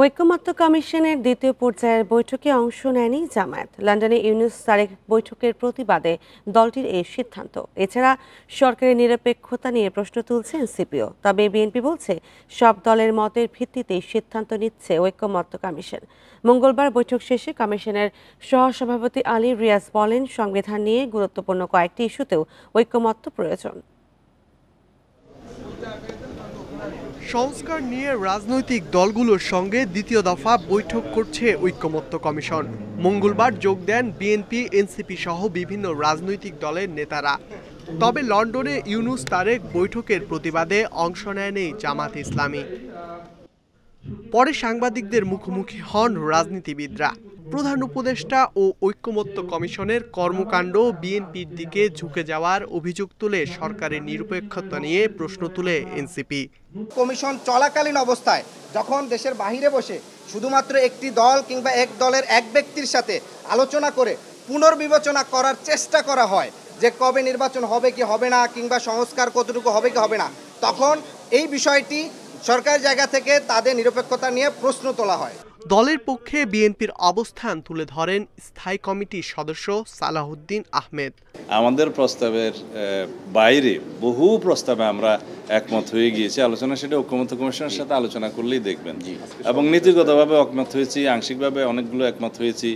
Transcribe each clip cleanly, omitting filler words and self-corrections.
ঐকমত্য কমিশনের দ্বিতীয় পর্যায়ের বৈঠকে অংশ নেয়নি জামায়াত। লন্ডনে ইউনূস তারেক বৈঠকের প্রতিবাদে দলটির এই সিদ্ধান্ত। এছাড়া সরকারের নিরপেক্ষতা নিয়ে প্রশ্ন তুলছে এনসিপিও। তবে বিএনপি বলছে সব দলের মতের ভিত্তিতেই সিদ্ধান্ত নিচ্ছে ঐকমত্য কমিশন। মঙ্গলবার বৈঠক শেষে কমিশনের সহসভাপতি আলী রিয়াজ বলেন, সংবিধান নিয়ে গুরুত্বপূর্ণ কয়েকটি ইস্যুতেও ঐকমত্য প্রয়োজন। সংস্কার নিয়ে রাজনৈতিক দলগুলোর সঙ্গে দ্বিতীয় দফা বৈঠক করছে ঐকমত্য কমিশন। মঙ্গলবার যোগ দেন বিএনপি, এনসিপি সহ বিভিন্ন রাজনৈতিক দলের নেতারা। তবে লন্ডনে ইউনূস তারেক বৈঠকের প্রতিবাদে অংশ নেয়নি জামাত ইসলামী। পরে সাংবাদিকদের মুখোমুখি হন রাজনীতিবিদরা। প্রধান উপদেষ্টা ও ঐকমত্য কমিশনের কর্মকাণ্ড বিএনপির দিকে ঝুঁকে যাওয়ার অভিযোগ তুলে সরকারের নিরপেক্ষতা নিয়ে প্রশ্ন তুলে এনসিপি। কমিশন চলাকালীন অবস্থায় যখন দেশের বাহিরে বসে শুধুমাত্র একটি দল কিংবা এক দলের এক ব্যক্তির সাথে আলোচনা করে পুনর্বিবেচনা করার চেষ্টা করা হয় যে কবে নির্বাচন হবে কি হবে না, কিংবা সংস্কার কতটুকু হবে কি হবে না, তখন এই বিষয়টি সরকারের জায়গা থেকে তাদের নিরপেক্ষতা নিয়ে প্রশ্ন তোলা হয়। দলের পক্ষে বিএনপির অবস্থান তুলে ধরেন স্থায়ী কমিটির সদস্য সালাহউদ্দিন আহমেদ। আমাদের প্রস্তাবের বাইরে বহু প্রস্তাবে আমরা একমত হয়ে গিয়েছি আলোচনা, সেটা ঐকমত্য কমিশনের সাথে আলোচনা করলেই দেখবেন। এবং নীতিগতভাবে একমত হয়েছি, আংশিকভাবে অনেকগুলো একমত হয়েছি,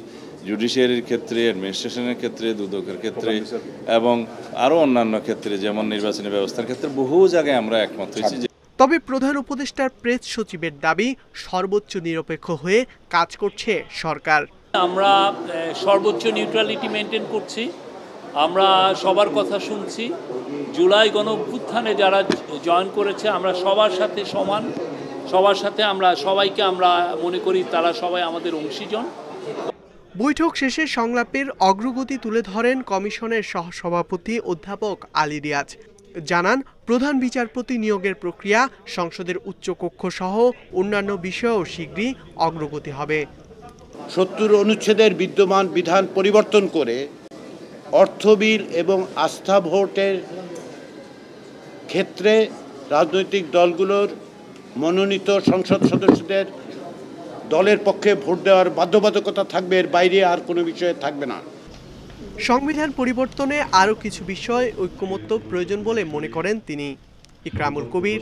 জুডিশিয়ারির ক্ষেত্রে, অ্যাডমিনিস্ট্রেশনের ক্ষেত্রে, দুদকের ক্ষেত্রে এবং আরও অন্যান্য ক্ষেত্রে যেমন নির্বাচনী ব্যবস্থার ক্ষেত্রে বহু জায়গায় আমরা একমত হয়েছি। তবে প্রধান উপদেষ্টার প্রেস সচিবের দাবি, সর্বোচ্চ নিরপেক্ষ হয়ে কাজ করছে সরকার। আমরা সর্বোচ্চ নিউট্রালিটি মেনটেন করছি, আমরা সবার কথা শুনছি। জুলাই গণঅভ্যুত্থানে যারা জয়েন করেছে আমরা সবার সাথে সমান, সবার সাথে আমরা সবাইকে আমরা মনে করি তারা সবাই আমাদের অংশীজন। বৈঠক শেষে সংলাপের অগ্রগতি তুলে ধরেন কমিশনের সহসভাপতি অধ্যাপক আলী রিয়াজ। জানান, প্রধান বিচারপতি নিয়োগের প্রক্রিয়া, সংসদের উচ্চকক্ষ সহ অন্যান্য বিষয়েও শীঘ্রই অগ্রগতি হবে। ৭০ অনুচ্ছেদের বিদ্যমান বিধান পরিবর্তন করে অর্থ বিল এবং আস্থা ভোটের ক্ষেত্রে রাজনৈতিক দলগুলোর মনোনীত সংসদ সদস্যদের দলের পক্ষে ভোট দেওয়ার বাধ্যবাধকতা থাকবে, এর বাইরে আর কোনো বিষয়ে থাকবে না। সংবিধান পরিবর্তনে আরও কিছু বিষয় ঐকমত্য প্রয়োজন বলে মনে করেন তিনি। ইকরামুল কবির,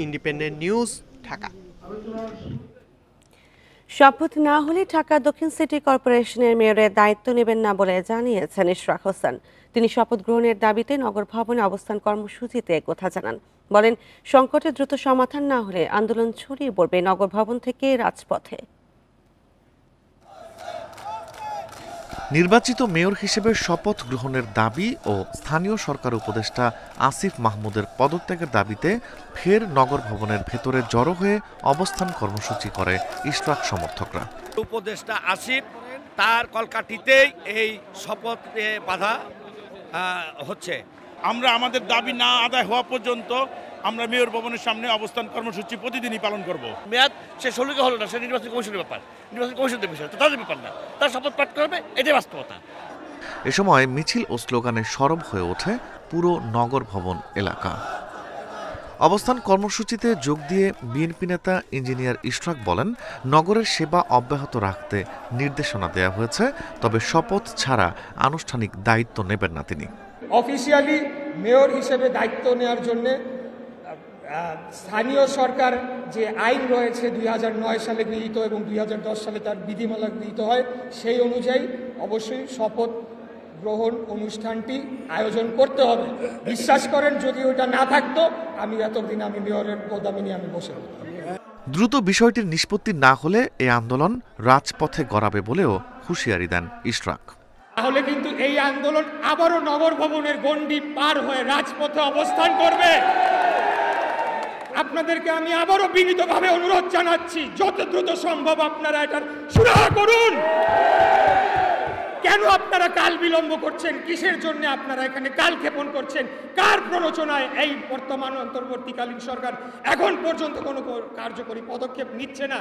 ইন্ডিপেন্ডেন্ট নিউজ, ঢাকা। শপথ না হলে ঢাকা দক্ষিণ সিটি কর্পোরেশনের মেয়রের দায়িত্ব নেবেন না বলে জানিয়েছেন ইশরাক হোসেন। তিনি শপথ গ্রহণের দাবিতে নগর ভবনে অবস্থান কর্মসূচিতে একথা জানান। বলেন, সংকটের দ্রুত সমাধান না হলে আন্দোলন ছড়িয়ে পড়বে নগর ভবন থেকে রাজপথে। নির্বাচিত মেয়র হিসেবে শপথ গ্রহণের দাবি ও স্থানীয় সরকার উপদেষ্টা আসিফ মাহমুদের পদত্যাগের দাবিতে ফের নগর ভবনের ভেতরে জড়ো হয়ে অবস্থান কর্মসূচি করে ইশরাক সমর্থকরা। উপদেষ্টা আসিফ তার কলকাঠিতেই এই শপথ বাধা হচ্ছে। আমরা আমাদের দাবি না আদায় হওয়া পর্যন্ত আমরা মেয়র ভবনের সামনে অবস্থান কর্মসূচি প্রতিদিনই পালন করব। মেয়াদ শেষ হলো কি হলো না, সে নির্বাচন কমিশনের ব্যাপার, নির্বাচন কমিশনের বিষয়, তো তাদের ব্যাপার না, তার শপথ পাঠ করবে, এটাই বাস্তবতা। এ সময় মিছিল ও স্লোগানে সরব হয়ে ওঠে পুরো নগর ভবন এলাকা। অবস্থান কর্মসূচিতে যোগ দিয়ে বিএনপি নেতা ইঞ্জিনিয়ার ইশরাক বলেন, নগরের সেবা অব্যাহত রাখতে নির্দেশনা দেওয়া হয়েছে, তবে শপথ ছাড়া আনুষ্ঠানিক দায়িত্ব নেবেন না তিনি। অফিসিয়ালি মেয়র হিসেবে দায়িত্ব নেওয়ার জন্য স্থানীয় সরকার যে আইন রয়েছে 2009 সালে গৃহীত এবং 2010 সালে তার বিধিমালা গৃহীত হয়, সেই অনুযায়ী অবশ্যই শপথ গ্রহণ অনুষ্ঠানটি আয়োজন করতে হবে। বিশ্বাস করেন, যদি ওটা না থাকতো আমি এতদিন আমি মেয়রের পদামি নিয়ে আমি বসে থাকতাম। দ্রুত বিষয়টির নিষ্পত্তি না হলে এই আন্দোলন রাজপথে গড়াবে বলেও হুঁশিয়ারি দেন ইশরাক। তাহলে কিন্তু এই আন্দোলন আবারও নগর ভবনের গণ্ডি পার হয়ে রাজপথে অবস্থান করবে। আপনাদেরকে আমি আবারও বিনীতভাবে অনুরোধ জানাচ্ছি, যত দ্রুত সম্ভব আপনারা এটার সুরাহা করুন। কেন আপনারা কাল বিলম্ব করছেন? কিসের জন্য আপনারা এখানে কাল ক্ষেপণ করছেন? কার প্ররোচনায় এই বর্তমান অন্তর্বর্তীকালীন সরকার এখন পর্যন্ত কোনো কার্যকরী পদক্ষেপ নিচ্ছে না?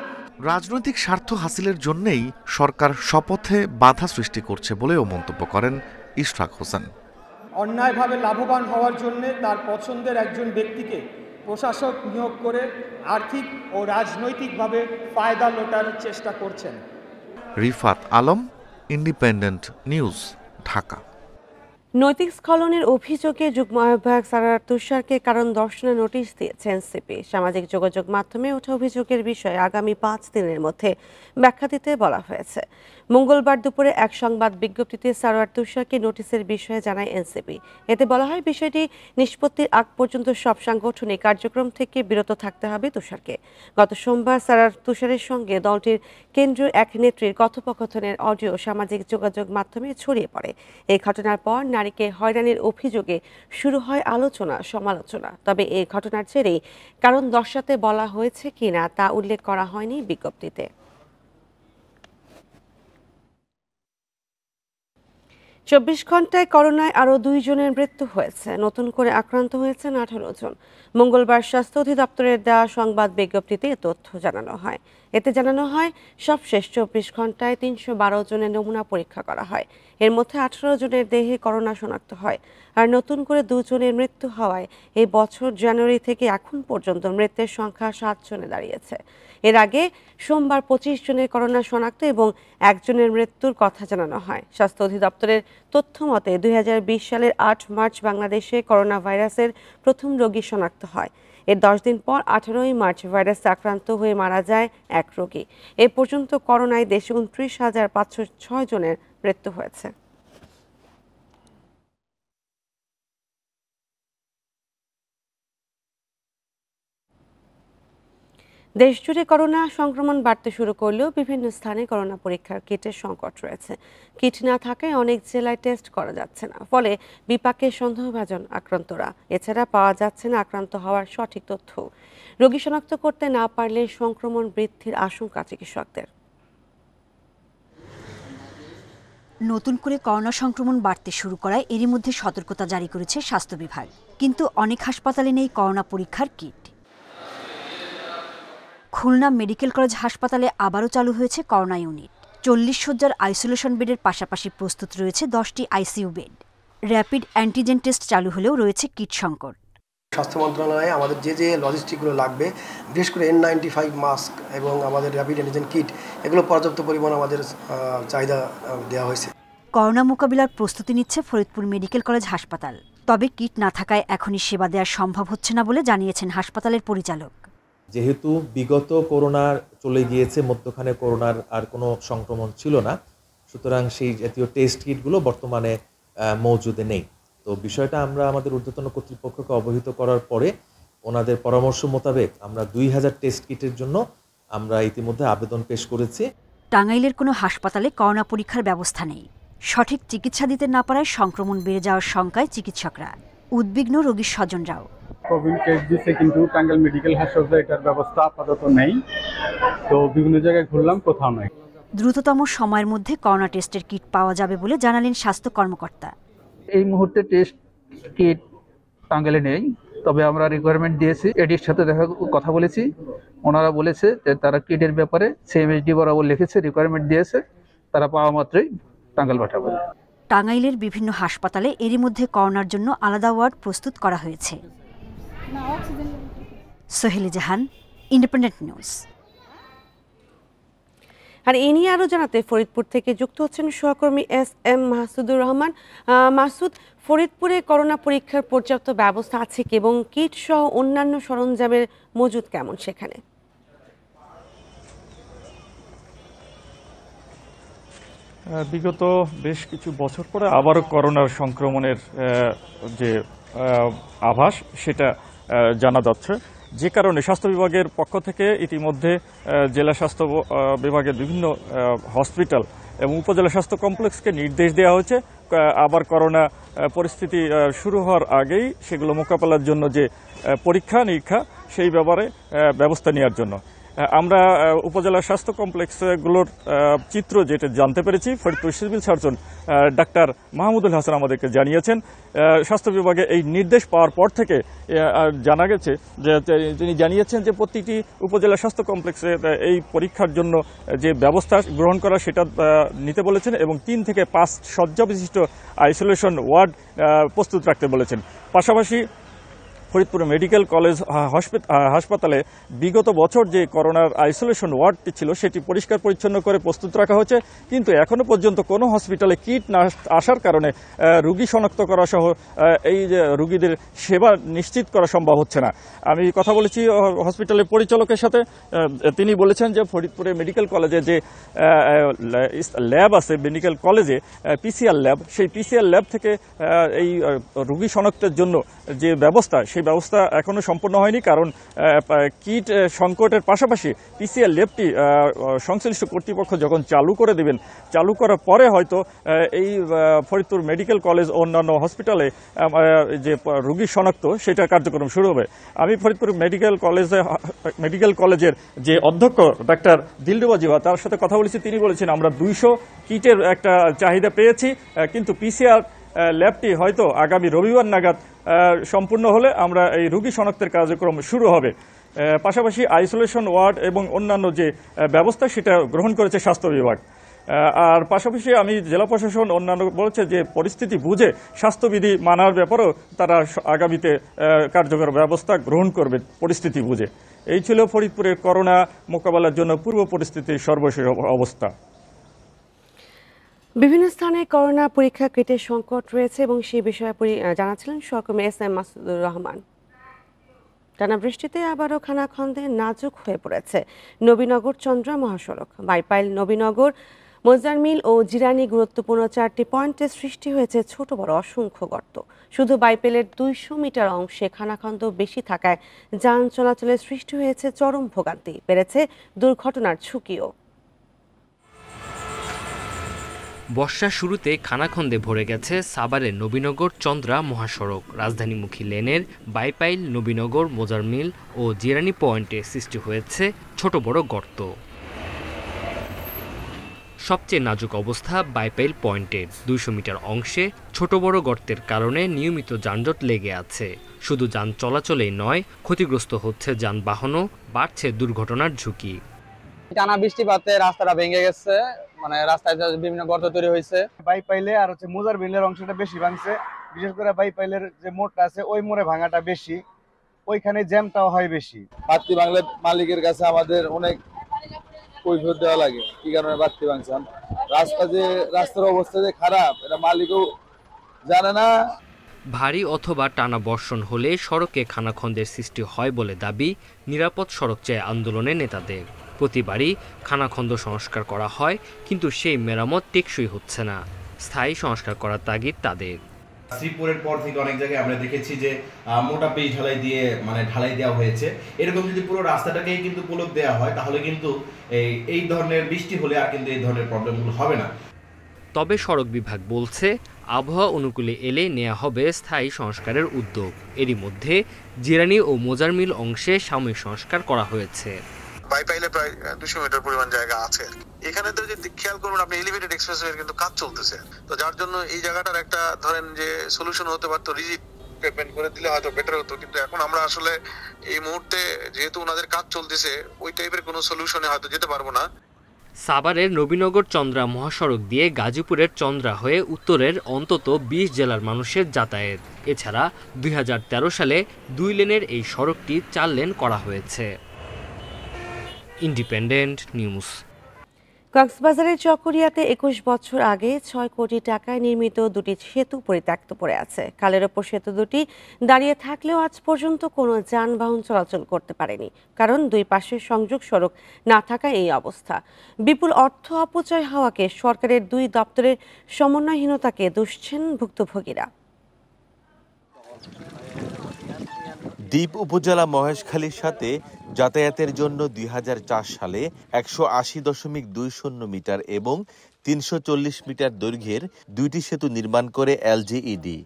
রাজনৈতিক স্বার্থ হাসিলের জন্যই সরকার শপথে বাধা সৃষ্টি করছে বলেও মন্তব্য করেন ইশরাক হোসেন। অন্যায়ভাবে লাভবান হওয়ার জন্য তার পছন্দের একজন ব্যক্তিকে প্রশাসক নিয়োগ করে আর্থিক ও রাজনৈতিকভাবে ফায়দা লোটার চেষ্টা করছেন। Rifat Alam, independent news, Dhaka. নৈতিক স্খলনের অভিযোগে যুগ্ম আহ্বায়ক সারার তুষারকে কারণ দর্শনের নোটিশ দিয়েছে এনসিপি। সামাজিক যোগাযোগ মাধ্যমে ওঠা অভিযোগের বিষয়ে আগামী 5 দিনের মধ্যে ব্যাখ্যা দিতে বলা হয়েছে। মঙ্গলবার দুপুরে এক সংবাদ বিজ্ঞপ্তিতে সারার তুষারকে নোটিশের বিষয়ে জানায় এনসিপি। এতে বলা হয়, বিষয়টি নিষ্পত্তির আগ পর্যন্ত সব সাংগঠনিক কার্যক্রম থেকে বিরত থাকতে হবে তুষারকে। গত সোমবার সারার তুষারের সঙ্গে দলটির কেন্দ্রীয় এক নেত্রীর কথোপকথনের অডিও সামাজিক যোগাযোগ মাধ্যমে ছড়িয়ে পড়ে। এই ঘটনার পর নারীকে হয়রানির অভিযোগে শুরু হয় আলোচনা সমালোচনা। তবে এই ঘটনার জেরেই কারণ দর্শাতে বলা হয়েছে কিনা তা উল্লেখ করা হয়নি বিজ্ঞপ্তিতে। 24 ঘন্টায় করোনায় আরও 2 জনের মৃত্যু হয়েছে। নতুন করে আক্রান্ত হয়েছেন 18 জন। মঙ্গলবার স্বাস্থ্য অধিদপ্তরের দেওয়া সংবাদ বিজ্ঞপ্তিতে এ তথ্য জানানো হয়। এতে জানানো হয়, সবশেষ 24 ঘন্টায় 312 জনের নমুনা পরীক্ষা করা হয়। এর মধ্যে 18 জনের দেহে করোনা শনাক্ত হয়। আর নতুন করে 2 জনের মৃত্যু হওয়ায় এই বছর জানুয়ারি থেকে এখন পর্যন্ত মৃতের সংখ্যা 7 জনে দাঁড়িয়েছে। এর আগে সোমবার 25 জনের করোনা শনাক্ত এবং 1 জনের মৃত্যুর কথা জানানো হয়। স্বাস্থ্য অধিদপ্তরের তথ্য মতে 2020 সালের 8 মার্চ বাংলাদেশে করোনা ভাইরাসের প্রথম রোগী শনাক্ত হয়। এর 10 দিন পর 18ই মার্চ ভাইরাসে আক্রান্ত হয়ে মারা যায় এক রোগী। এ পর্যন্ত করোনায় দেশে 29,506 জনের মৃত্যু হয়েছে। দেশজুড়ে করোনা সংক্রমণ বাড়তে শুরু করলেও বিভিন্ন স্থানে করোনা পরীক্ষার কিটের সংকট রয়েছে। কিট না থাকায় অনেক জেলায় টেস্ট করা যাচ্ছে না, ফলে বিপাকে সন্দেহভাজন আক্রান্তরা। এছাড়া পাওয়া যাচ্ছে না আক্রান্ত হওয়ার সঠিক তথ্য। রোগী শনাক্ত করতে না পারলে সংক্রমণ বৃদ্ধির আশঙ্কা চিকিৎসকদের। নতুন করে করোনা সংক্রমণ বাড়তে শুরু করায় এরই মধ্যে সতর্কতা জারি করেছে স্বাস্থ্য বিভাগ। কিন্তু অনেক হাসপাতালে নেই করোনা পরীক্ষার কিট। খুলনা মেডিকেল কলেজ হাসপাতালে আবারও চালু হয়েছে করোনা ইউনিট। 40 শয্যার আইসোলেশন বেডের পাশাপাশি প্রস্তুত রয়েছে 10টি ICU bed. Rapid antigen test চালু হলেও রয়েছে কিট সংকট। স্বাস্থ্য মন্ত্রণালয়ে আমাদের যে লজিস্টিকগুলো লাগবে, বিশেষ করে N95 মাস্ক এবং আমাদের র্যাপিড অ্যান্টিজেন কিট, এগুলো পর্যাপ্ত পরিমাণ আমাদের চাহিদা দেওয়া হয়েছে। করোনা মোকাবিলার প্রস্তুতি নিচ্ছে ফরিদপুর মেডিকেল কলেজ হাসপাতাল। তবে কিট না থাকায় এখনই সেবা দেওয়া সম্ভব হচ্ছে না বলে জানিয়েছেন হাসপাতালের পরিচালক। যেহেতু বিগত করোনার চলে গিয়েছে, মধ্যখানে করোনার আর কোনো সংক্রমণ ছিল না, সুতরাং সেই জাতীয় টেস্ট কিটগুলো বর্তমানে মজুদে নেই। তো বিষয়টা আমরা আমাদের ঊর্ধ্বতন কর্তৃপক্ষকে অবহিত করার পরে ওনাদের পরামর্শ মোতাবেক আমরা 2000 টেস্ট কিটের জন্য আমরা ইতিমধ্যে আবেদন পেশ করেছি। টাঙ্গাইলের কোনো হাসপাতালে করোনা পরীক্ষার ব্যবস্থা নেই। সঠিক চিকিৎসা দিতে না পারায় সংক্রমণ বেড়ে যাওয়ার শঙ্কায় চিকিৎসকরা। উদ্বিগ্ন রোগীর স্বজনরাও। কোভিড টেস্ট দিচ্ছে, কিন্তু টাঙ্গাইল মেডিকেল হাসপাতালে এটার ব্যবস্থা আপাতত নেই। তো বিভিন্ন জায়গায় ঘুরলাম, কোথাও নাই। দ্রুততম সময়ের মধ্যে করোনা টেস্টের কিট পাওয়া যাবে বলে জানালেন স্বাস্থ্য কর্মকর্তা। এই মুহূর্তে টেস্ট কিট টাঙ্গাইলে নেই, তবে আমরা রিকোয়ারমেন্ট দিয়েছি, এডির সাথে কথা বলেছি। ওনারা বলেছে যে তারা কিটের ব্যাপারে সিএমএইচডি বরাবর লিখেছে, রিকোয়ারমেন্ট দিয়েছে, তারা পাওয়া মাত্রই টাঙ্গাইল পাঠাবে। টাঙ্গাইলের বিভিন্ন হাসপাতালে এরই মধ্যে করোনার জন্য আলাদা ওয়ার্ড প্রস্তুত করা হয়েছে। সোহেলি জাহান, ইন্ডিপেন্ডেন্ট নিউজ। আর এ নিয়ে আরও জানাতে ফরিদপুর থেকে যুক্ত হচ্ছেন সহকর্মী SM মাসুদুর রহমান। মাসুদ, ফরিদপুরে করোনা পরীক্ষার পর্যাপ্ত ব্যবস্থা আছে কি এবং কিট সহ অন্যান্য সরঞ্জামের মজুদ কেমন সেখানে? বিগত বেশ কিছু বছর পরে আবারও করোনার সংক্রমণের যে আভাস সেটা জানা যাচ্ছে, যে কারণে স্বাস্থ্য বিভাগের পক্ষ থেকে ইতিমধ্যে জেলা স্বাস্থ্য বিভাগের বিভিন্ন হসপিটাল এবং উপজেলা স্বাস্থ্য কমপ্লেক্সকে নির্দেশ দেওয়া হয়েছে আবার করোনা পরিস্থিতি শুরু হওয়ার আগেই সেগুলো মোকাবেলার জন্য যে পরীক্ষা নিরীক্ষা সেই ব্যাপারে ব্যবস্থা নেওয়ার জন্য। আমরা উপজেলা স্বাস্থ্য কমপ্লেক্সগুলোর চিত্র যেটা জানতে পেরেছি, Faridpur civil surgeon doctor Mahmudul Hasan আমাদেরকে জানিয়েছেন, স্বাস্থ্য বিভাগে এই নির্দেশ পাওয়ার পর থেকে জানা গেছে যে তিনি জানিয়েছেন যে প্রতিটি উপজেলা স্বাস্থ্য কমপ্লেক্সে এই পরীক্ষার জন্য যে ব্যবস্থা গ্রহণ করা সেটা নিতে বলেছেন এবং 3 থেকে 5 শয্যা বিশিষ্ট আইসোলেশন ওয়ার্ড প্রস্তুত রাখতে বলেছেন। পাশাপাশি ফরিদপুর মেডিকেল কলেজ হাসপাতালে বিগত বছর যে করোনার আইসোলেশন ওয়ার্ডটি ছিল সেটি পরিষ্কার পরিচ্ছন্ন করে প্রস্তুত রাখা হয়েছে, কিন্তু এখনো পর্যন্ত কোনো হসপিটালে কিট না আসার কারণে রোগী শনাক্ত করা সহ এই যে রোগীদের সেবা নিশ্চিত করা সম্ভব হচ্ছে না। আমি কথা বলেছি হসপিটালের পরিচালকের সাথে, তিনি বলেছেন যে ফরিদপুরে মেডিকেল কলেজে যে ল্যাব আছে, মেডিকেল কলেজে পিসিআর ল্যাব, সেই পিসিআর ল্যাব থেকে এই রোগী শনাক্তের জন্য যে ব্যবস্থা, সেই ব্যবস্থা এখনো সম্পূর্ণ হয়নি, কারণ কিট সংকটের পাশাপাশি পিসিআর ল্যাবটি সংশ্লিষ্ট কর্তৃপক্ষ যখন চালু করে দেবেন, চালু করার পরে হয়তো এই ফরিদপুর মেডিকেল কলেজ ও অন্যান্য হসপিটালে যে রোগী শনাক্ত সেটা কার্যক্রম শুরু হবে। আমি ফরিদপুর মেডিকেল কলেজের যে অধ্যক্ষ ডাক্তার দিলরুবা জিয়া, তার সাথে কথা বলেছি। তিনি বলেছেন আমরা 200 কিটের একটা চাহিদা পেয়েছি, কিন্তু পিসিআর ল্যাবটি হয়তো আগামী রবিবার নাগাদ সম্পূর্ণ হলে আমরা এই রোগী শনাক্তের কার্যক্রম শুরু হবে। পাশাপাশি আইসোলেশন ওয়ার্ড এবং অন্যান্য যে ব্যবস্থা সেটা গ্রহণ করেছে স্বাস্থ্য বিভাগ। আর পাশাপাশি আমি জেলা প্রশাসন অন্যান্য বলছে যে পরিস্থিতি বুঝে স্বাস্থ্যবিধি মানার ব্যাপারেও তারা আগামীতে কার্যকর ব্যবস্থা গ্রহণ করবে পরিস্থিতি বুঝে। এই ছিল ফরিদপুরের করোনা মোকাবেলার জন্য পূর্ব পরিস্থিতির সর্বশেষ অবস্থা। বিভিন্ন স্থানে করোনা পরীক্ষা কিটের সংকট রয়েছে এবং সেই বিষয়ে জানাচ্ছিলেন সহকর্মী এস.এম. মাসুদুর রহমান। টানা বৃষ্টিতে আবারও খানাখন্দে নাজুক হয়ে পড়েছে নবীনগর চন্দ্রা মহাসড়ক। বাইপাইল, নবীনগর, মোজারমিল ও জিরানি গুরুত্বপূর্ণ 4টি পয়েন্টে সৃষ্টি হয়েছে ছোট বড় অসংখ্য গর্ত। শুধু বাইপাইলের 200 মিটার অংশে খানাখন্দ বেশি থাকায় যান চলাচলের সৃষ্টি হয়েছে চরম ভোগান্তি, বেড়েছে দুর্ঘটনার ঝুঁকিও। বর্ষার শুরুতে খানাখন্দে ভরে গেছে সাভারের নবীনগর চন্দ্রা মহাসড়ক। রাজধানীমুখী লেনের বাইপাইল, নবীনগর, মোজারমিল ও জিরানি পয়েন্টে সৃষ্টি হয়েছে ছোট বড় গর্ত। সবচেয়ে নাজুক অবস্থা বাইপাইল পয়েন্টের 200 মিটার অংশে ছোট বড় গর্তের কারণে নিয়মিত যানজট লেগে আছে। শুধু যান চলাচলেই নয়, ক্ষতিগ্রস্ত হচ্ছে যানবাহনও, বাড়ছে দুর্ঘটনার ঝুঁকি। টানা বৃষ্টিপাতে রাস্তাটা ভেঙে গেছে, মানে রাস্তায় বিভিন্ন গর্ত তৈরি হয়েছে। বাইপাইলে আর হচ্ছে মোজারমিলের অংশটা বেশি ভাঙছে, বিশেষ করে বাইপাইলের যে মোড়টা আছে ওই মোড়ে ভাঙাটা বেশি, ওইখানে জ্যামটাও হয় বেশি। বাড়তি বাংলা মালিকের কাছে আমাদের অনেক কৈফিয়ত দেওয়া লাগে কি কারণে বাড়তি ভাঙছে। রাস্তার অবস্থা যে খারাপ এটা মালিকও জানে না। ভারী অথবা টানা বর্ষণ হলে সড়কে খানাখন্দের সৃষ্টি হয় বলে দাবি নিরাপদ সড়ক চায় আন্দোলনের নেতাদের। প্রতিবারই খানাখন্দ সংস্কার করা হয়, কিন্তু সেই মেরামত টেকসই হচ্ছে না। স্থায়ী সংস্কার করার তাগিদ তাদের। শ্রীপুরের পর থেকে অনেক জায়গায় আমরা দেখেছি যে মোটা পেজ ঢালাই দিয়ে ঢালাই দেওয়া হয়েছে। এরকম যদি পুরো রাস্তাটাকেই কিন্তু পুলক দেওয়া হয় তাহলে কিন্তু এই ধরনের বৃষ্টি হলে আর কিন্তু এই ধরনের প্রবলেমগুলো হবে না। তবে সড়ক বিভাগ বলছে আবহাওয়া অনুকূলে এলে নেওয়া হবে স্থায়ী সংস্কারের উদ্যোগ। এরই মধ্যে জিরানি ও মোজারমিল অংশে সাময়িক সংস্কার করা হয়েছে। বাইপাইলে প্রায় 200 মিটার পরিমাণ জায়গা আছে। এখানে তো যদি খেয়াল করুন আপনি, এলিভেটেড এক্সপ্রেসওয়ে কিন্তু কাজ চলতেছে, তো যার জন্য এই জায়গাটার একটা ধরেন যে সলিউশন হতে পারতো, রিজিড পেমেন্ট করে দিলে হয়তো বেটার হতো। কিন্তু এখন আমরা আসলে এই মুহূর্তে যেহেতু ওনাদের কাজ চলতেছে, ওই টাইপের কোনো সলিউশনে হয়তো যেতে পারবো না। সাভারের নবীনগর চন্দ্রা মহাসড়ক দিয়ে গাজীপুরের চন্দ্রা হয়ে উত্তরের অন্তত 20 জেলার মানুষের যাতায়াত। এছাড়া 2013 সালে 2 লেনের এই সড়কটি 4 লেন করা হয়েছে। Independent news. কক্সবাজারের চকরিয়াতে 21 বছর আগে 6 কোটি টাকায় নির্মিত দুটি সেতু পরিত্যক্ত পড়ে আছে। খালের ওপর সেতু দুটি দাঁড়িয়ে থাকলেও আজ পর্যন্ত কোনো যানবাহন চলাচল করতে পারেনি, কারণ দুই পাশের সংযোগ সড়ক না থাকায় এই অবস্থা। বিপুল অর্থ অপচয় হওয়াকে সরকারের দুই দপ্তরের সমন্বয়হীনতাকে দুষছেন ভুক্তভোগীরা। দ্বীপ উপজেলা মহেশখালীর সাথে যাতায়াতের জন্য 2004 সালে 180.20 মিটার এবং 340 মিটার দৈর্ঘ্যের দুইটি সেতু নির্মাণ করে এলজিইডি।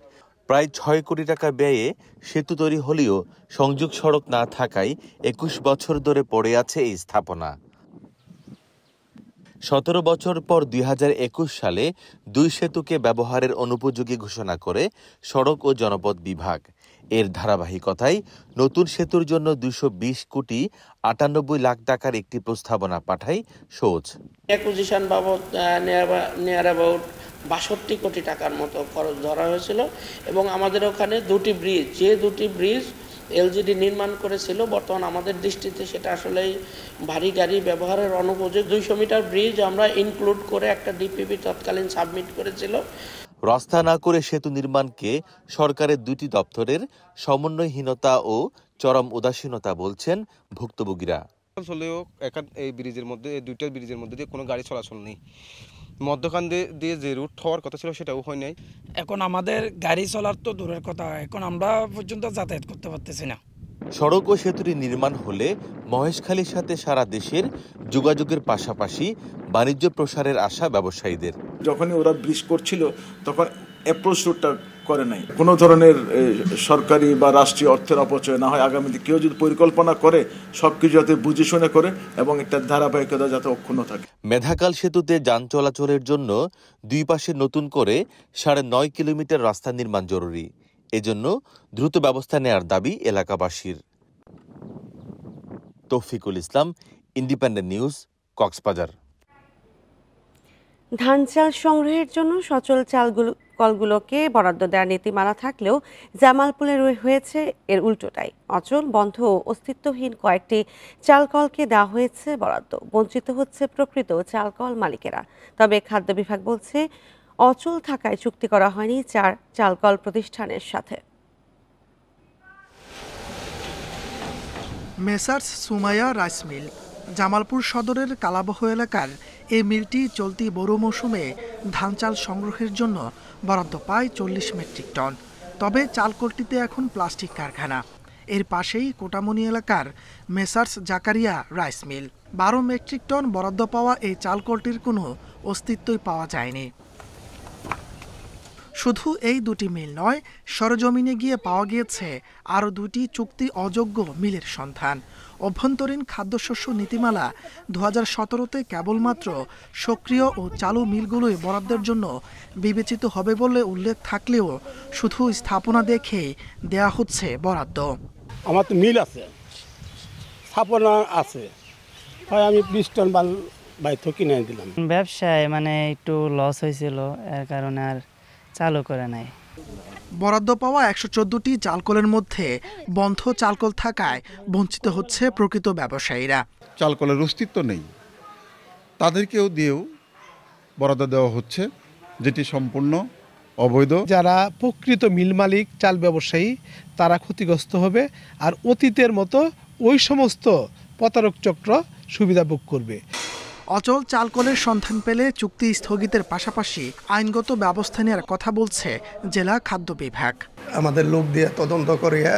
প্রায় 6 কোটি টাকা ব্যয়ে সেতু তৈরি হলেও সংযোগ সড়ক না থাকায় 21 বছর ধরে পড়ে আছে এই স্থাপনা। 17 বছর পর 2021 সালে দুই সেতুকে ব্যবহারের অনুপযোগী ঘোষণা করে সড়ক ও জনপথ বিভাগ। এর ধারাবাহিকতায় নতুন সেতুর জন্য 220 কোটি 98 লাখ টাকার একটি প্রস্তাবনা পাঠায় সোজ। অ্যাকুইজিশন বাবদ নিয়ার অ্যাবাউট 62 কোটি টাকার মতো খরচ ধরা হয়েছিল এবং আমাদের ওখানে দুটি ব্রিজ এলজিডি নির্মাণ করেছিল। বর্তমান আমাদের দৃষ্টিতে সেটা আসলেই ভারী গাড়ি ব্যবহারের অনুপযোগী। 200 মিটার ব্রিজ আমরা ইনক্লুড করে একটা ডিপিপি তৎকালীন সাবমিট করেছিল। রাস্তা না করে সেতু নির্মাণকে সরকারের দুটি দপ্তরের সমন্বয়হীনতা ও চরম উদাসীনতা বলছেন ভুক্তভোগীরা। আসলেও এখন এই ব্রিজের মধ্যে, এই দুইটা ব্রিজের মধ্যে দিয়ে কোনো গাড়ি চলাচল নেই। মধ্যখান দিয়ে যে রুট হওয়ার কথা ছিল সেটাও হয় নাই। এখন আমাদের গাড়ি চলার তো দূরের কথা, এখন আমরা পর্যন্ত যাতায়াত করতে পারতেছি না। সড়ক ও সেতুটি নির্মাণ হলে মহেশখালীর সাথে সারা দেশের যোগাযোগের পাশাপাশি বাণিজ্য প্রসারের আশা ব্যবসায়ীদের। যখনই ওরা ব্রিজ করছিল তখন অ্যাপ্রোচ রুটটা করে নাই। কোনো ধরনের সরকারি বা রাষ্ট্রীয় অর্থের অপচয় না হয়, আগামীতে কেউ যদি পরিকল্পনা করে সবকিছু যাতে বুঝে শুনে করে এবং একটা ধারাবাহিকতা যাতে অক্ষুণ্ণ থাকে। মেধাকাল সেতুতে যান চলাচলের জন্য দুই পাশে নতুন করে 9.5 কিলোমিটার রাস্তা নির্মাণ জরুরি। এজন্য দ্রুত ব্যবস্থা নেয়ার দাবি এলাকাবাসীর। তৌফিকুল ইসলাম, ইন্ডিপেন্ডেন্ট নিউজ, কক্সবাজার। ধান চাল সংগ্রহের জন্য সচল কলগুলোকে বরাদ্দ দেওয়ার নীতিমালা থাকলেও জামালপুরে হয়েছে এর উল্টোটাই। অচল, বন্ধ ও অস্তিত্বহীন কয়েকটি চালকলকে দেওয়া হয়েছে বরাদ্দ। বঞ্চিত হচ্ছে প্রকৃত চালকল মালিকেরা। তবে খাদ্য বিভাগ বলছে অচল থাকায় চুক্তি করা হয়নি 4 চালকল প্রতিষ্ঠানের সাথে। Messrs Sumaiya rice mill Jamalpur সদরের কালাবহ এলাকার এই মিলটি চলতি বোরো মৌসুমে ধান চাল সংগ্রহের জন্য বরাদ্দ পায় 40 মেট্রিক টন। তবে চালকলটিতে এখন প্লাস্টিক কারখানা। এর পাশেই কোটামনি এলাকার Messrs Zakaria rice mill. 12 metric ton বরাদ্দ পাওয়া এই চালকলটির কোনো অস্তিত্বই পাওয়া যায়নি। শুধু এই দুটি মিল নয়, সরজমিনে গিয়ে পাওয়া গিয়েছে আরও 2টি চুক্তি অযোগ্য মিলের সন্ধান। অভ্যন্তরীণ খাদ্যশস্য নীতিমালা 2017-তে কেবলমাত্র সক্রিয় ও চালু মিলগুলোই বরাদ্দের জন্য বিবেচিত হবে বলে উল্লেখ থাকলেও শুধু স্থাপনা দেখে দেয়া হচ্ছে বরাদ্দ। আমার তো মিল আছে, স্থাপনা আছে, হয় আমি 20 টন বাইরে কিনে দিলাম। ব্যবসায় একটু লস হয়েছিল, এর কারণে আর চালু করে নাই। বরাদ্দ পাওয়া 114টি চালকলের মধ্যে বন্ধ চালকল থাকায় বঞ্চিত হচ্ছে প্রকৃত ব্যবসায়ীরা। চালকলের অস্তিত্ব নেই, তাদেরকেও দিয়েও বরাদ্দ দেওয়া হচ্ছে, যেটি সম্পূর্ণ অবৈধ। যারা প্রকৃত মিল মালিক, চাল ব্যবসায়ী, তারা ক্ষতিগ্রস্ত হবে, আর অতীতের মতো ওই সমস্ত প্রতারক চক্র সুবিধা ভোগ করবে। অচল চালকলের সন্ধান পেলে চুক্তি স্থগিতের পাশাপাশি আইনগত ব্যবস্থা নেওয়ার কথা বলছে জেলা খাদ্য বিভাগ। আমাদের লোক দিয়ে তদন্ত করিয়া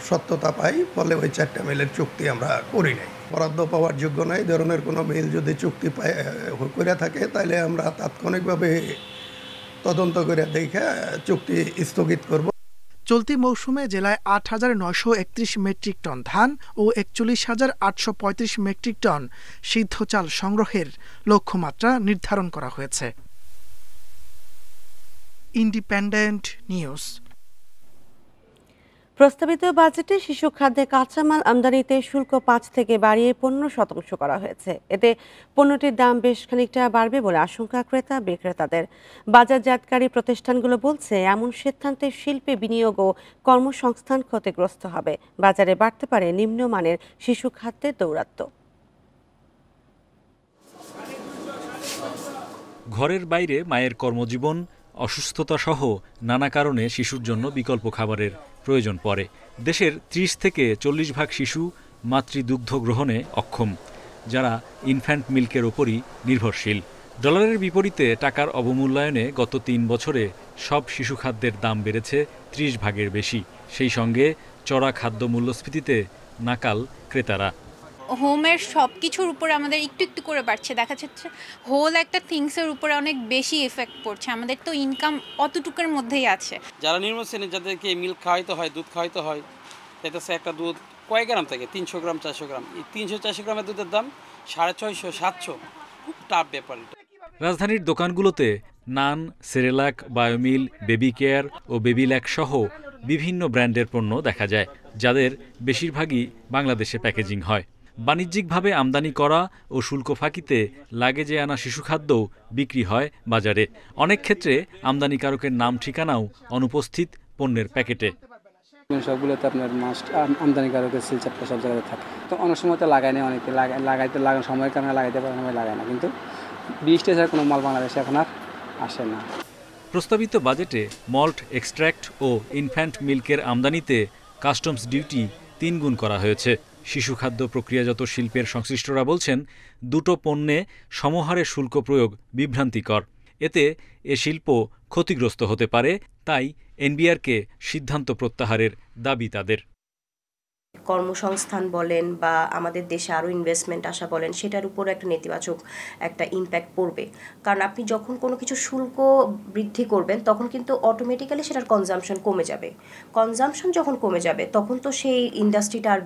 সত্যতা পাই, ফলে ওই 4টা মিলের চুক্তি আমরা করি নাই। বরাদ্দ পাওয়ার যোগ্য নাই ধরনের কোনো মিল যদি চুক্তি করে থাকে তাহলে আমরা তাৎক্ষণিকভাবে তদন্ত করে দেখে চুক্তি স্থগিত করব। চলতি মৌসুমে জেলায় 8,931 মেট্রিক টন ধান ও 41,835 মেট্রিক টন সিদ্ধ চাল সংগ্রহের লক্ষ্যমাত্রা নির্ধারণ করা হয়েছে। Independent news. প্রস্তাবিত বাজেটে শিশু খাদ্যে কাঁচামাল আমদানিতে শুল্ক 5 থেকে বাড়িয়ে 15% করা হয়েছে। এতে পণ্যটির দাম বেশ খানিকটা বাড়বে বলে আশঙ্কা ক্রেতা বিক্রেতাদের। বাজারজাতকারী প্রতিষ্ঠানগুলো বলছে এমন সিদ্ধান্তে শিল্পে বিনিয়োগ ও কর্মসংস্থান ক্ষতিগ্রস্ত হবে। বাজারে বাড়তে পারে নিম্নমানের শিশু খাদ্যের দৌরাত্ম্য। ঘরের বাইরে মায়ের কর্মজীবন, অসুস্থতা সহ নানা কারণে শিশুর জন্য বিকল্প খাবারের প্রয়োজন পড়ে। দেশের 30 থেকে 40% শিশু মাতৃদুগ্ধ গ্রহণে অক্ষম, যারা ইনফ্যান্ট মিল্কের ওপরই নির্ভরশীল। ডলারের বিপরীতে টাকার অবমূল্যায়নে গত 3 বছরে সব শিশু খাদ্যের দাম বেড়েছে 30% বেশি। সেই সঙ্গে চড়া খাদ্য মূল্যস্ফীতিতে নাকাল ক্রেতারা। হোমের সব কিছুর উপরে আমাদের একটু একটু করে বাড়ছে, দেখা যাচ্ছে হোল একটা থিংসের উপরে অনেক বেশি এফেক্ট পড়ছে। আমাদের তো ইনকাম অতটুকুর মধ্যেই আছে। যারা নিম্ন শ্রেণীর, যাদেরকে মিল্ক খাওয়াইতে হয়, দুধ খাওয়াইতে হয়, তাইতেছে একটা দুধ কয়েক গ্রাম থাকে, 300 গ্রাম 400 গ্রাম। এই 300-400 গ্রামের দুধের দাম 650-700, খুব টাফ ব্যাপার। রাজধানীর দোকানগুলোতে নান, সেরেলাক, বায়োমিল, বেবি কেয়ার ও বেবিল্যাক সহ বিভিন্ন ব্র্যান্ডের পণ্য দেখা যায়, যাদের বেশিরভাগই বাংলাদেশে প্যাকেজিং হয়। বাণিজ্যিকভাবে আমদানি করা ও শুল্ক ফাঁকিতে লাগেজে আনা শিশু খাদ্যও বিক্রি হয় বাজারে। অনেক ক্ষেত্রে আমদানিকারকের নাম ঠিকানাও অনুপস্থিত পণ্যের প্যাকেটে। সবগুলোতে আপনার মাস্ট আমদানিকারকের সিল চাপটা সব জায়গায় থাকে। তো অনেক সময় তো লাগায় না, অনেকে লাগানোর সময়ের কারণে লাগাইতে পারে, সময় লাগায় না, কিন্তু বৃষ্টি ছাড়া কোনো মাল বাংলাদেশে এখন আর আসে না। প্রস্তাবিত বাজেটে মল্ট এক্সট্র্যাক্ট ও ইনফ্যান্ট মিল্কের আমদানিতে কাস্টমস ডিউটি 3 গুণ করা হয়েছে। শিশু খাদ্য প্রক্রিয়াজাত শিল্পের সংশ্লিষ্টরা বলছেন, দুটো পণ্যে সমহারে শুল্ক প্রয়োগ বিভ্রান্তিকর। এতে এ শিল্প ক্ষতিগ্রস্ত হতে পারে, তাই এনবিআরকে সিদ্ধান্ত প্রত্যাহারের দাবি তাদের। কর্মসংস্থান বলেন বা আমাদের দেশে আরও ইনভেস্টমেন্ট আসা বলেন, সেটার উপর একটা নেতিবাচক একটা ইম্প্যাক্ট পড়বে। কারণ আপনি যখন কোনো কিছু শুল্ক বৃদ্ধি করবেন তখন কিন্তু অটোমেটিক্যালি সেটার কনজাম্পশন কমে যাবে। কনজাম্পশন যখন কমে যাবে তখন তো সেই ইন্ডাস্ট্রিটা আর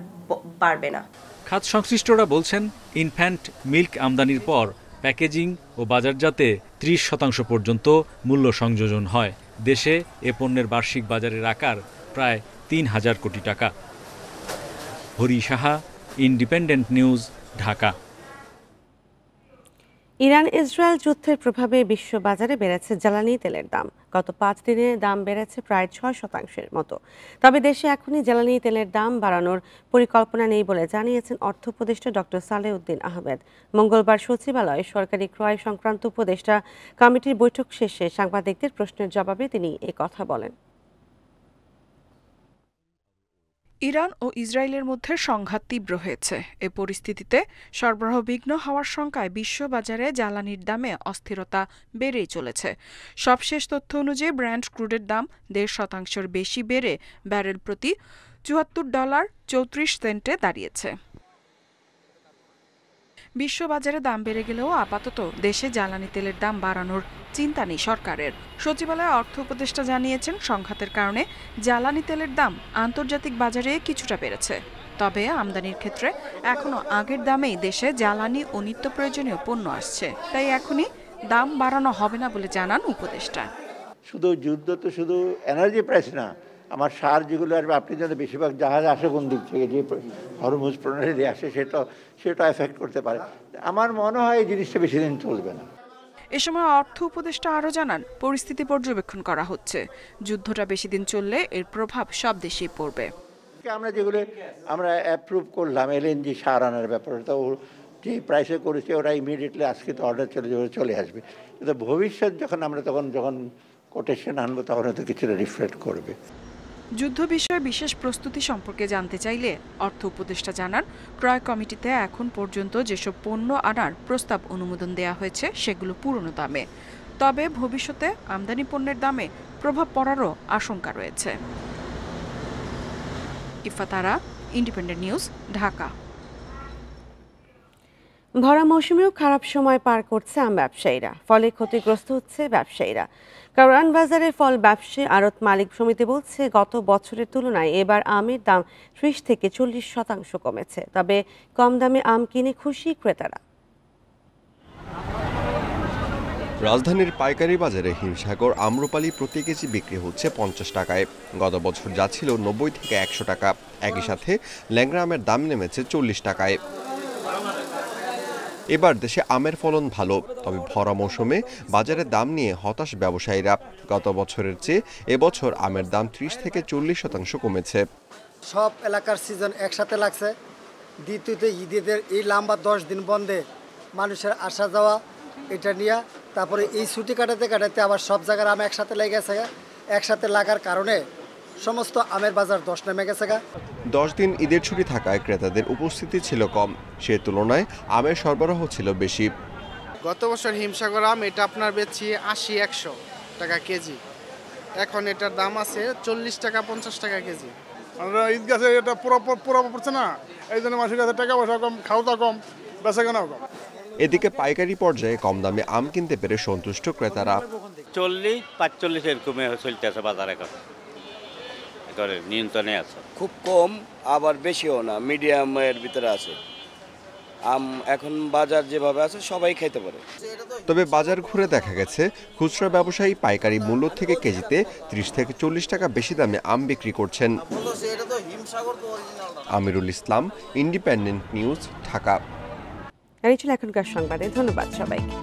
বাড়বে না। খাত সংশ্লিষ্টরা বলছেন, ইনফ্যান্ট মিল্ক আমদানির পর প্যাকেজিং ও বাজারজাতে 30% পর্যন্ত মূল্য সংযোজন হয়। দেশে এ পণ্যের বার্ষিক বাজারের আকার প্রায় 3000 কোটি টাকা। Hari Saha, independent news, Dhaka. Iran Israel যুদ্ধের প্রভাবে বিশ্ববাজারে বেড়েছে জ্বালানি তেলের দাম। গত 5 দিনে দাম বেড়েছে প্রায় 6% মতো। তবে দেশে এখনই জ্বালানি তেলের দাম বাড়ানোর পরিকল্পনা নেই বলে জানিয়েছেন অর্থ উপদেষ্টা ডক্টর সালেউদ্দিন আহমেদ। মঙ্গলবার সচিবালয়ে সরকারি ক্রয় সংক্রান্ত উপদেষ্টা কমিটির বৈঠক শেষে সাংবাদিকদের প্রশ্নের জবাবে তিনি কথা বলেন। ইরান ও ইসরায়েলের মধ্যে সংঘাত তীব্র হয়েছে। এ পরিস্থিতিতে সরবরাহ বিঘ্ন হওয়ার শঙ্কায় বিশ্ববাজারে জ্বালানির দামে অস্থিরতা বেড়েই চলেছে। সবশেষ তথ্য অনুযায়ী ব্র্যান্ড ক্রুডের দাম 1.5% বেশি বেড়ে ব্যারেল প্রতি $74.34 দাঁড়িয়েছে। বিশ্ববাজারে দাম বেড়ে গেলেও আপাতত দেশে জ্বালানি তেলের দাম বাড়ানোর চিন্তা নেই সরকারের। সচিবালয়ে অর্থ উপদেষ্টা জানিয়েছেন, সংঘাতের কারণে জ্বালানি তেলের দাম আন্তর্জাতিক বাজারে কিছুটা বেড়েছে। তবে আমদানির ক্ষেত্রে এখনো আগের দামেই দেশে জ্বালানি ও নিত্য প্রয়োজনীয় পণ্য আসছে, তাই এখনই দাম বাড়ানো হবে না বলে জানান উপদেষ্টা। শুধু যুদ্ধ তো শুধু এনার্জি প্রাইস না, আমার সার যেগুলো আসবে, আপনি যদি বেশিরভাগ জাহাজ আসে কোন দিক থেকে, যে হরমুজ প্রণালী দিয়ে আসে, সেটা এফেক্ট করতে পারে। আমার মনে হয় এই জিনিসটা বেশি দিন চলবে না। এ সময় অর্থ উপদেষ্টা আরও জানান, পরিস্থিতি পর্যবেক্ষণ করা হচ্ছে। যুদ্ধটা বেশি দিন চললে এর প্রভাব সব দেশেই পড়বে। আমরা যেগুলো আমরা অ্যাপ্রুভ করলাম এলএনজি সার আনার ব্যাপারে, তো যে প্রাইসে করেছে ওরা ইমিডিয়েটলি আজকে তো অর্ডার চলে আসবে। কিন্তু ভবিষ্যৎ যখন আমরা যখন কোটেশন আনবো তখন হয়তো কিছুটা রিফ্লেক্ট করবে। যুদ্ধ বিষয়ে বিশেষ প্রস্তুতি সম্পর্কে জানতে চাইলে অর্থ উপদেষ্টা জানান, ক্রয় কমিটিতে এখন পর্যন্ত যেসব পণ্য আনার প্রস্তাব অনুমোদন দেয়া হয়েছে সেগুলো পুরনো দামে। তবে ভবিষ্যতে আমদানি পণ্যের দামে প্রভাব পড়ারও আশঙ্কা রয়েছে। ইফাতারা, ইন্ডিপেন্ডেন্ট নিউজ, ঢাকা। ভরা মৌসুমেও খারাপ সময় পার করছে আম ব্যবসায়ীরা, ফলে ক্ষতিগ্রস্ত হচ্ছে ব্যবসায়ীরা। কারওয়ান বাজারে ফল ব্যবসায়ী আড়ত মালিক সমিতি বলছে, গত বছরের তুলনায় এবার আমের দাম 30 থেকে 40% কমেছে। তবে কম দামে আম কিনে খুশি ক্রেতারা। রাজধানীর পাইকারি বাজারে হিমসাগর আম্রপালি প্রতি কেজি বিক্রি হচ্ছে 50 টাকায়। গত বছর যা ছিল 90 থেকে 100 টাকা। একই সাথে ল্যাংড়া আমের দাম নেমেছে 40 টাকায়। এবার দেশে আমের ফলন ভালো, তবে ভরা মৌসুমে বাজারের দাম নিয়ে হতাশ ব্যবসায়ীরা। গত বছরের চেয়ে এবছর আমের দাম 30 থেকে 40% কমেছে। সব এলাকার সিজন একসাথে লাগছে। দ্বিতীয়ত ঈদের এই লম্বা 10 দিন বন্ধে মানুষের আসা যাওয়া এটা নিয়ে, তারপরে এই ছুটি কাটাতে কাটাতে আবার সব জায়গার আম একসাথে লেগে গেছে। একসাথে লাগার কারণে সমস্ত আমের বাজার 10 নেমে গেছে। 10 দিন ঈদের ছুটি থাকায় ক্রেতাদের উপস্থিতি ছিল কম, সে তুলনায় আমের সরবরাহ ছিল বেশি। গত বছর হিমসাগর আম এটা আপনার বেচি 80-100 টাকা কেজি, এখন এটার দাম আছে 40 টাকা 50 টাকা কেজি। আমরা ঈদ গাছে এটা পুরো পড়ছে না, এই জন্য মাসের কাছে টাকা পয়সা কম, খাওয়া কম, বেচা কেনাও কম। এদিকে পাইকারি পর্যায়ে কম দামে আম কিনতে পেরে সন্তুষ্ট ক্রেতারা। 40-45 এরকমে চলতেছে বাজারে, নিয়ন্ত্রণে আছে। খুব কম আবার বেশিও না, মিডিয়ামের ভিতরে আছে আম। এখন বাজার যেভাবে আছে সবাই খেতে পারে। তবে বাজার ঘুরে দেখা গেছে খুচরা ব্যবসায়ী পাইকারি মূল্য থেকে কেজিতে 30 থেকে 40 টাকা বেশি দামে আম বিক্রি করছেন। Amirul Islam, independent news, Dhaka. এই ছিল এখনকার সংবাদে। ধন্যবাদ সবাইকে।